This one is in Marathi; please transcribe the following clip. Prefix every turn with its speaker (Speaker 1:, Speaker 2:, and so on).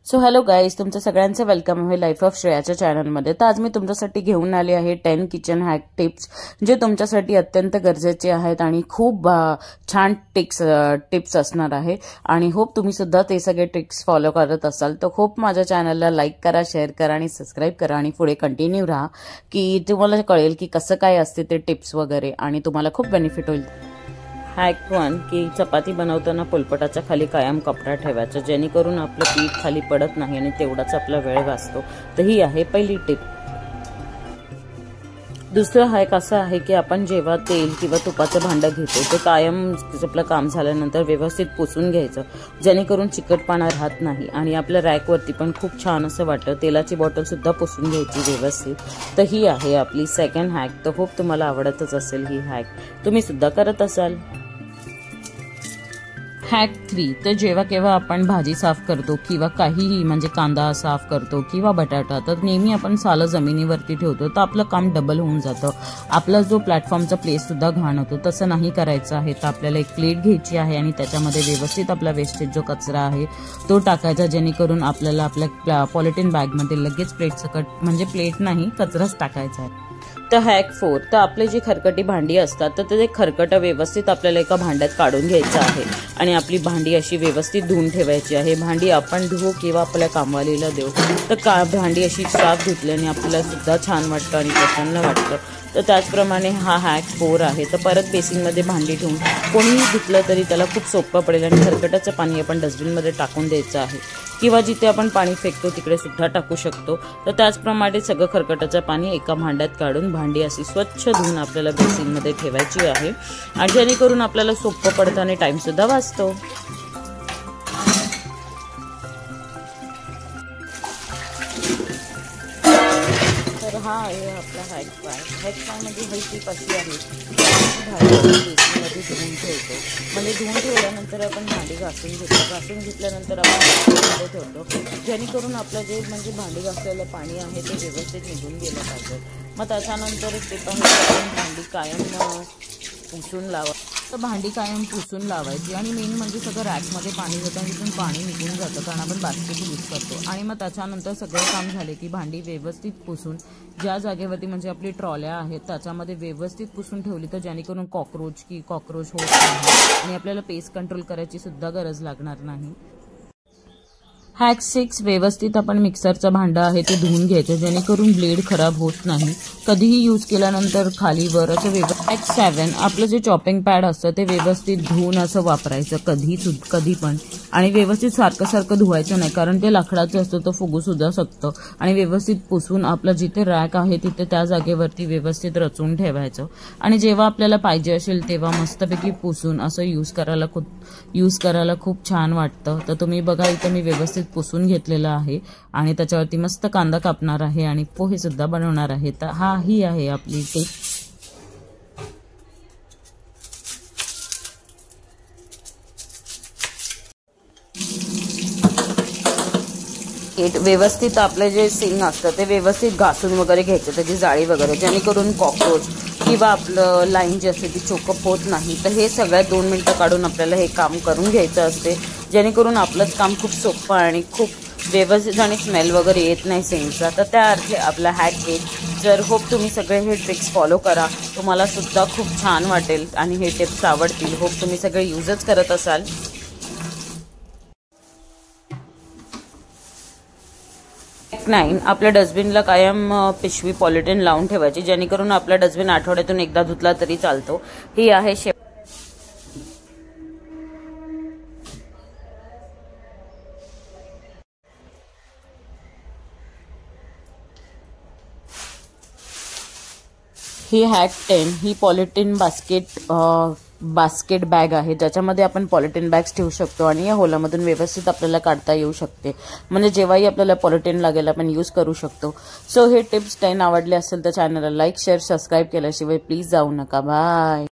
Speaker 1: सो हॅलो गाईज, तुमचं सगळ्यांचं वेलकम आहे लाईफ ऑफ श्रेयाच्या चॅनलमध्ये। तर आज मी तुमच्यासाठी घेऊन आले आहे 10 किचन हॅक टिप्स जे तुमच्यासाठी अत्यंत गरजेचे आहेत आणि खूप छान टिप्स असणार आहे आणि होप तुम्ही सुद्धा ते सगळे ट्रिक्स फॉलो करत असाल। तर होप माझ्या चॅनलला लाईक करा, शेअर करा आणि सबस्क्राइब करा आणि पुढे कंटिन्यू राहा की तुम्हाला कळेल की कसं काय असते ते टिप्स वगैरे आणि तुम्हाला खूप बेनिफिट होईल। हॅक 1 की चपाती बनवताना पोलपटाच्या खाली कायम कपडा ठेवायचा जेणेकरून आपलं पीठ खाली पडत नाही आणि तेवढाच आपला वेळ वाचतो। तर ही आहे पहिली टिप। दुसरं हॅक असं आहे की आपण जेव्हा तेल किंवा तुपाचं भांडं घेतो ते कायम आपलं काम झाल्यानंतर व्यवस्थित पुसून घ्यायचं जेणेकरून चिकटपणा राहत नाही आणि आपल्या रॅकवरती पण खूप छान असं वाटतं। तेलाची बॉटल सुद्धा पुसून घ्यायची व्यवस्थित। तर ही आहे आपली सेकंड हॅक। तर होप तुम्हाला आवडतच असेल ही हॅक, तुम्ही सुद्धा करत असाल। हॅक 3 तर जेव्हा केव्हा आपण भाजी साफ करतो किंवा काहीही म्हणजे कांदा साफ करतो किंवा बटाटा तर नेहमी आपण सालं जमिनीवरती ठेवतो तर आपलं काम डबल होऊन जातं। आपला जो प्लॅटफॉर्मचा प्लेस सुद्धा घाण होतो, तसं नाही करायचं आहे। तर आपल्याला एक प्लेट घ्यायची आहे आणि त्याच्यामध्ये व्यवस्थित आपला वेस्टेज जो कचरा आहे तो टाकायचा जेणेकरून आपल्याला आपल्या पॉलिथिन बॅगमध्ये लगेच प्लेट सकट म्हणजे प्लेट नाही कचराच टाकायचा आहे। तर हॅक 4 तर आपले जी खरकटी भांडी असतात तर ते खरकट व्यवस्थित आपल्याला एका भांड्यात काढून घ्यायचं आहे आणि आपली भांडी अशी व्यवस्थित धुवून ठेवायची आहे। भांडी आपण धुवू किंवा आपल्या कामवालीला देऊ तर भांडी अशी साफ धुतल्याने आपल्याला सुद्धा छान वाटतं आणि प्रसन्न वाटतं। तर त्याचप्रमाणे हा हॅक 4 आहे। तर परत बेसिनमध्ये भांडी ठेवून कोणीही धुतलं तरी त्याला खूप सोपं पडेल आणि खरकटाचं पाणी आपण डस्टबिनमध्ये टाकून द्यायचं आहे किंवा जिथे आपण पाणी फेकतो तिकडे सुद्धा टाकू शकतो। तर त्याचप्रमाणे सगळं खरकटाचं पाणी एका भांड्यात काढून भांडी अशी स्वच्छ धुवून आपल्याला बेसिनमध्ये ठेवायची आहे आणि जेणेकरून आपल्याला सोपं पडतं आणि टाइम सुद्धा वाचतो। तर हा आहे आपला हॅक 5। हॅक 5 मध्ये ही टिप अशी आहे भांडी बेसिनमध्ये धुवून ठेवतो म्हणजे धुवून ठेवल्यानंतर आपण भांडी घासून घेतल्यानंतर आपण बेसिनमध्ये ठेवतो जेणेकरून आपलं जे म्हणजे भांडी घासलेलं पाणी आहे ते व्यवस्थित निघून गेलं पाहिजे। मग त्याच्यानंतर एक टिप आहे आपण भांडी कायम पुसून तर भांडी कायम पुसून लावायची आणि मेन म्हणजे सगळं रॅकमध्ये पाणी होतं आणि तिथून पाणी निघून जातं कारण आपण बास्केट यूज करतो। आणि मग त्याच्यानंतर सगळं काम झाले की भांडी व्यवस्थित पुसून ज्या जागेवरती म्हणजे आपली ट्रॉल्या आहेत त्याच्यामध्ये व्यवस्थित पुसून ठेवली तर जेणेकरून कॉकरोच होत नाही आणि आपल्याला पेस्ट कंट्रोल करायची सुद्धा गरज लागणार नाही। हॅक 6 व्यवस्थित आपण मिक्सरचं भांडं आहे ते धुवून घ्यायचं जेणेकरून ब्लेड खराब होत नाही कधीही यूज केल्यानंतर खाली वर असं व्यवस्थित। हॅक 7 आपलं जे चॉपिंग पॅड असतं ते व्यवस्थित धुवून असं वापरायचं कधी पण आणि व्यवस्थित सारखं धुवायचं नाही कारण ते लाकडाचं असतं तर फुगू सुद्धा शकतं आणि व्यवस्थित पुसून आपलं जिथे रॅक आहे तिथे त्या जागेवरती व्यवस्थित रचून ठेवायचं आणि जेव्हा आपल्याला पाहिजे असेल तेव्हा मस्तपैकी पुसून असं यूज करायला खूप छान वाटतं। तर तुम्ही बघा इथं मी व्यवस्थित पुसून घेतलेला आहे आणि त्याच्यावरती मस्त कांदा कापणार आहे आणि पोहे सुद्धा बनवणार आहे। तर ही आहे आपली टिप। व्यवस्थित आपले जे सिंग असतं ते व्यवस्थित घासून वगैरे घ्यायचं त्याची जाळी वगैरे जेणेकरून कॉकरोच किंवा आपलं लाईन जी असते ती चोकअप होत नाही। तर हे सगळ्यात 2 मिनिटं काढून आपल्याला हे काम करून घ्यायचं असते जेणेकरून आपलंच काम खूप सोपं आणि खूप व्यवस्थित आणि स्मेल वगैरे येत नाही सिंगचा। तर त्या अर्थी आपला हॅक 8 जर होप तुम्ही सगळे हे ट्रिक्स फॉलो करा तुम्हाला सुद्धा खूप छान वाटेल आणि हे टिप्स आवडतील। होप तुम्ही सगळे यूजच करत असाल। हॅक 9 आपल्या डस्टबिनला कायम पिशवी पॉलिथिन लावून ठेवायची जेणेकरून आपला डस्टबिन आठवड्यातून एकदा धुतला तरी चालतो। ही आहे ही हॅक 10 ही पॉलिथिन बास्केट बॅग आहे ज्याच्यामध्ये आपण पॉलिथिन बॅग्स ठेवू शकतो आणि या होलामधून व्यवस्थित आपल्याला काढता येऊ शकते म्हणजे जेव्हाही आपल्याला पॉलिथिन लागेल आपण यूज करू शकतो। सो हे टिप्स 10 आवडले असेल तर चॅनलला लाईक शेअर सबस्क्राईब केल्याशिवाय प्लीज जाऊ नका। बाय।